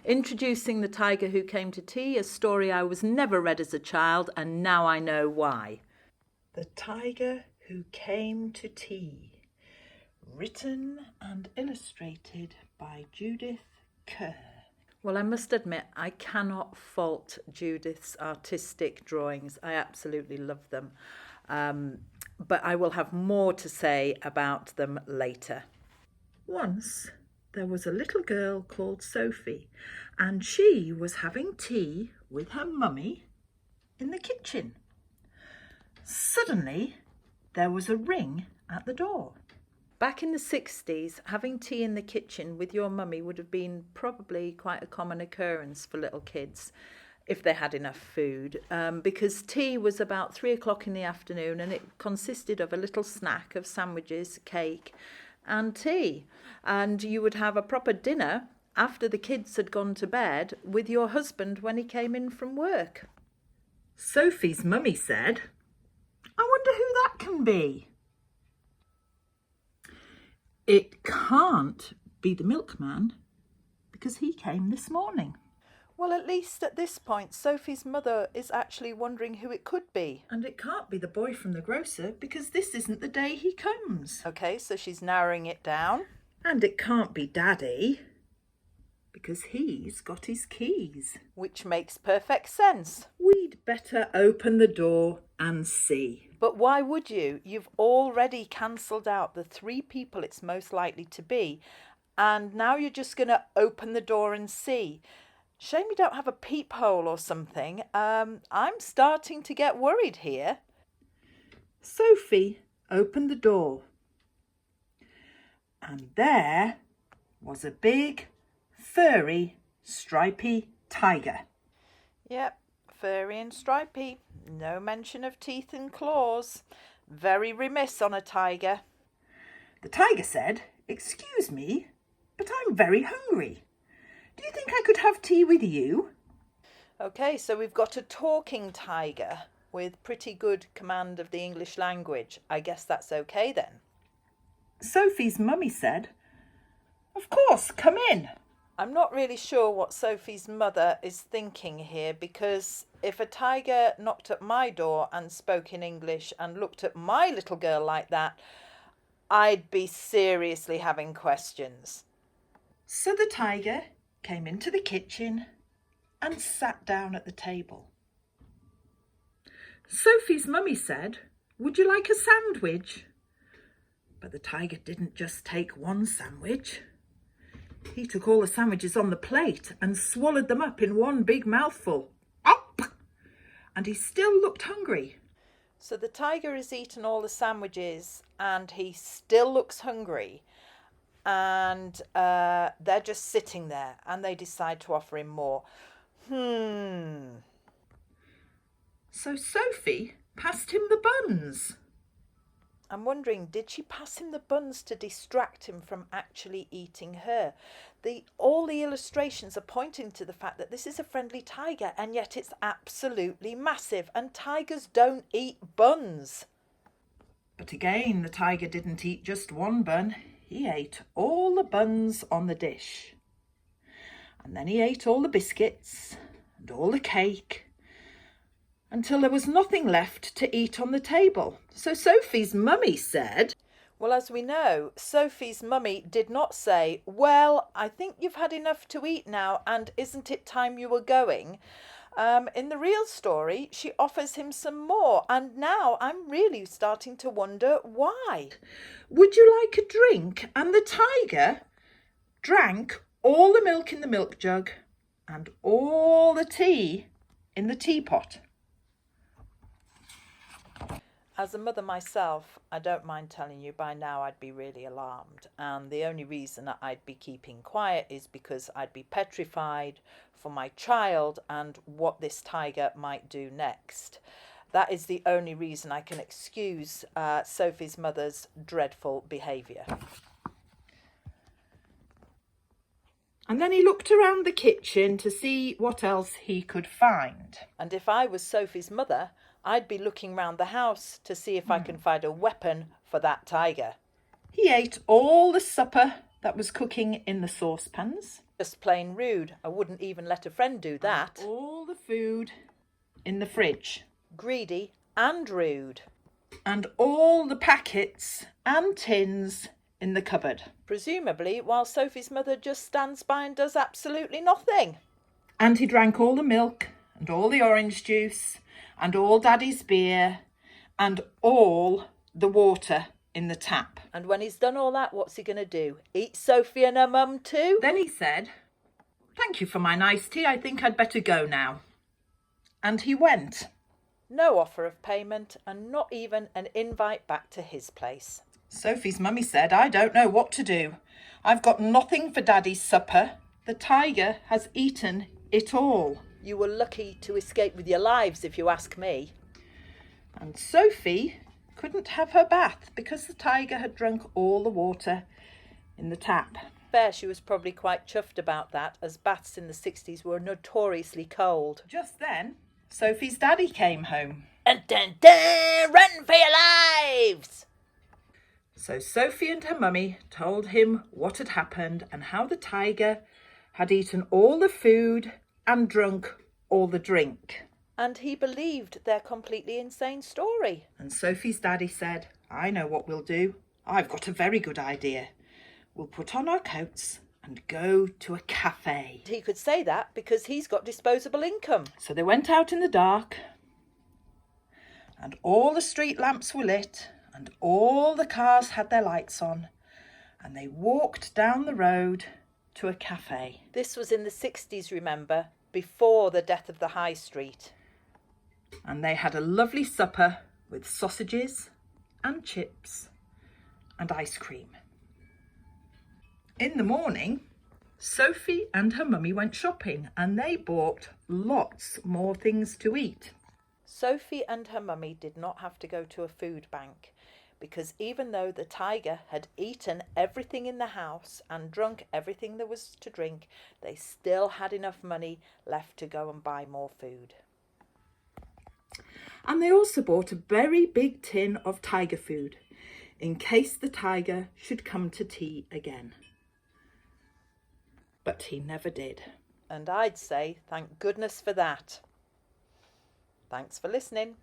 Introducing The Tiger Who Came to Tea, a story I was never read as a child, and now I know why. The Tiger Who Came to Tea. Written and illustrated by Judith Kerr. Well, I must admit, I cannot fault Judith's artistic drawings. I absolutely love them. But I will have more to say about them later. Once there was a little girl called Sophie, and she was having tea with her mummy in the kitchen. Suddenly, there was a ring at the door. Back in the 60s, having tea in the kitchen with your mummy would have been probably quite a common occurrence for little kids, if they had enough food, because tea was about 3 o'clock in the afternoon and it consisted of a little snack of sandwiches, cake and tea. And you would have a proper dinner after the kids had gone to bed with your husband when he came in from work. Sophie's mummy said, "I wonder who that can be." "It can't be the milkman because he came this morning." Well, at least at this point, Sophie's mother is actually wondering who it could be. "And it can't be the boy from the grocer because this isn't the day he comes." Okay, so she's narrowing it down. "And it can't be Daddy because he's got his keys." Which makes perfect sense. "We'd better open the door and see." But why would you? You've already cancelled out the 3 people it's most likely to be, and now you're just going to open the door and see. Shame you don't have a peephole or something. I'm starting to get worried here. Sophie opened the door, and there was a big, furry, stripy tiger. Yep, furry and stripy. No mention of teeth and claws. Very remiss on a tiger. The tiger said, "Excuse me, but I'm very hungry. Do you think I could have tea with you?" Okay, so we've got a talking tiger with pretty good command of the English language. I guess that's okay then. Sophie's mummy said, "Of course, come in." I'm not really sure what Sophie's mother is thinking here, because if a tiger knocked at my door and spoke in English and looked at my little girl like that, I'd be seriously having questions. So the tiger came into the kitchen and sat down at the table. Sophie's mummy said, "Would you like a sandwich?" But the tiger didn't just take one sandwich. He took all the sandwiches on the plate and swallowed them up in one big mouthful. Up! And he still looked hungry. So the tiger has eaten all the sandwiches and he still looks hungry. And they're just sitting there and they decide to offer him more. So Sophie passed him the buns. I'm wondering, did she pass him the buns to distract him from actually eating her? All the illustrations are pointing to the fact that this is a friendly tiger, and yet it's absolutely massive, and tigers don't eat buns. But again, the tiger didn't eat just one bun. He ate all the buns on the dish. And then he ate all the biscuits and all the cake, until there was nothing left to eat on the table. So Sophie's mummy said, well, as we know, Sophie's mummy did not say, "Well, I think you've had enough to eat now, and isn't it time you were going?" In the real story, she offers him some more, and now I'm really starting to wonder why. "Would you like a drink?" And the tiger drank all the milk in the milk jug and all the tea in the teapot. As a mother myself, I don't mind telling you by now I'd be really alarmed. And the only reason that I'd be keeping quiet is because I'd be petrified for my child and what this tiger might do next. That is the only reason I can excuse Sophie's mother's dreadful behaviour. And then he looked around the kitchen to see what else he could find. And if I was Sophie's mother, I'd be looking round the house to see if I can find a weapon for that tiger. He ate all the supper that was cooking in the saucepans. Just plain rude. I wouldn't even let a friend do that. And all the food in the fridge. Greedy and rude. And all the packets and tins in the cupboard. Presumably while Sophie's mother just stands by and does absolutely nothing. And he drank all the milk and all the orange juice and all Daddy's beer and all the water in the tap. And when he's done all that, what's he going to do? Eat Sophie and her mum too? Then he said, "Thank you for my nice tea. I think I'd better go now." And he went. No offer of payment and not even an invite back to his place. Sophie's mummy said, "I don't know what to do. I've got nothing for Daddy's supper. The tiger has eaten it all." You were lucky to escape with your lives, if you ask me. And Sophie couldn't have her bath because the tiger had drunk all the water in the tap. Fair, she was probably quite chuffed about that, as baths in the 60s were notoriously cold. Just then, Sophie's daddy came home. Dun, dun, dun, run for your lives! So Sophie and her mummy told him what had happened and how the tiger had eaten all the food and drunk all the drink. And he believed their completely insane story. And Sophie's daddy said, "I know what we'll do. I've got a very good idea. We'll put on our coats and go to a cafe." He could say that because he's got disposable income. So they went out in the dark and all the street lamps were lit and all the cars had their lights on and they walked down the road to a cafe. This was in the 60s, remember, before the death of the high street. And they had a lovely supper with sausages and chips and ice cream. In the morning, Sophie and her mummy went shopping and they bought lots more things to eat. Sophie and her mummy did not have to go to a food bank because even though the tiger had eaten everything in the house and drunk everything there was to drink, they still had enough money left to go and buy more food. And they also bought a very big tin of tiger food in case the tiger should come to tea again. But he never did. And I'd say thank goodness for that. Thanks for listening.